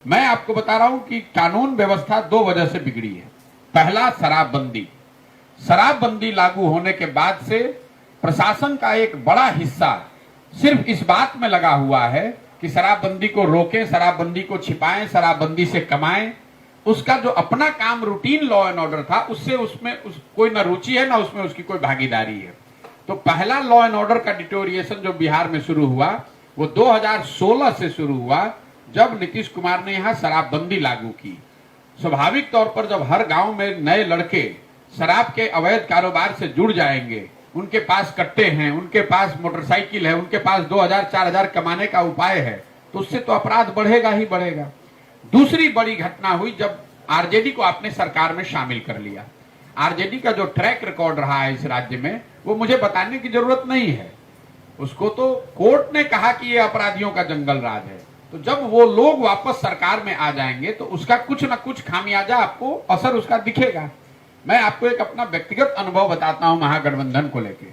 मैं आपको बता रहा हूं कि कानून व्यवस्था दो वजह से बिगड़ी है। पहला, शराबबंदी। शराबबंदी लागू होने के बाद से प्रशासन का एक बड़ा हिस्सा सिर्फ इस बात में लगा हुआ है कि शराबबंदी को रोकें, शराबबंदी को छिपाएं, शराबबंदी से कमाएं। उसका जो अपना काम रूटीन लॉ एंड ऑर्डर था, उससे उसमें कोई ना रुचि है ना उसमें उसकी कोई भागीदारी है। तो पहला लॉ एंड ऑर्डर का डिटोरिएशन जो बिहार में शुरू हुआ वो 2016 से शुरू हुआ, जब नीतीश कुमार ने यहां शराबबंदी लागू की। स्वाभाविक तौर पर जब हर गांव में नए लड़के शराब के अवैध कारोबार से जुड़ जाएंगे, उनके पास कट्टे हैं, उनके पास मोटरसाइकिल है, उनके पास 2000-4000 कमाने का उपाय है, तो उससे तो अपराध बढ़ेगा ही बढ़ेगा। दूसरी बड़ी घटना हुई जब आरजेडी को आपने सरकार में शामिल कर लिया। आरजेडी का जो ट्रैक रिकॉर्ड रहा है इस राज्य में, वो मुझे बताने की जरूरत नहीं है। उसको तो कोर्ट ने कहा कि ये अपराधियों का जंगल राज है। तो जब वो लोग वापस सरकार में आ जाएंगे तो उसका कुछ ना कुछ खामियाजा आपको असर उसका दिखेगा। मैं आपको एक अपना व्यक्तिगत अनुभव बताता हूं महागठबंधन को लेके।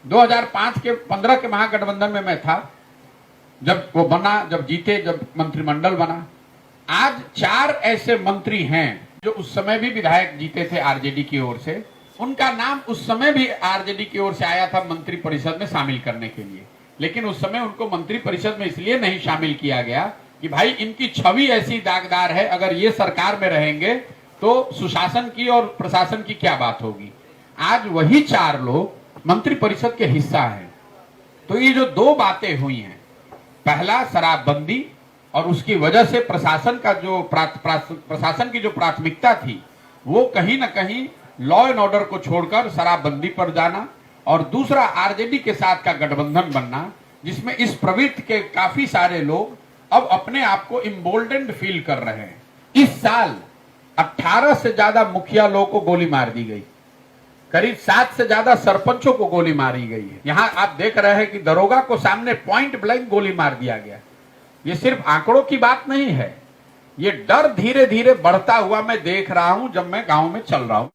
2005 के 15 के महागठबंधन में मैं था, जब वो बना, जब जीते, जब मंत्रिमंडल बना। आज 4 ऐसे मंत्री हैं जो उस समय भी विधायक जीते थे आरजेडी की ओर से। उनका नाम उस समय भी आरजेडी की ओर से आया था मंत्री परिषद में शामिल करने के लिए, लेकिन उस समय उनको मंत्री परिषद में इसलिए नहीं शामिल किया गया कि भाई इनकी छवि ऐसी दागदार है, अगर ये सरकार में रहेंगे तो सुशासन की और प्रशासन की क्या बात होगी। आज वही 4 लोग मंत्री परिषद के हिस्सा हैं। तो ये जो 2 बातें हुई हैं, पहला शराबबंदी, और उसकी वजह से प्रशासन का जो प्रशासन की जो प्राथमिकता थी वो कहीं ना कहीं लॉ एंड ऑर्डर को छोड़कर शराबबंदी पर जाना, और दूसरा आरजेडी के साथ का गठबंधन बनना, जिसमें इस प्रवृत्ति के काफी सारे लोग अब अपने आप को इम्बोल्डेंड फील कर रहे हैं। इस साल 18 से ज्यादा मुखिया लोगों को गोली मार दी गई, करीब 7 से ज्यादा सरपंचों को गोली मारी गई है। यहां आप देख रहे हैं कि दरोगा को सामने पॉइंट ब्लैंक गोली मार दिया गया। ये सिर्फ आंकड़ों की बात नहीं है, ये डर धीरे धीरे बढ़ता हुआ मैं देख रहा हूं जब मैं गांव में चल रहा हूं।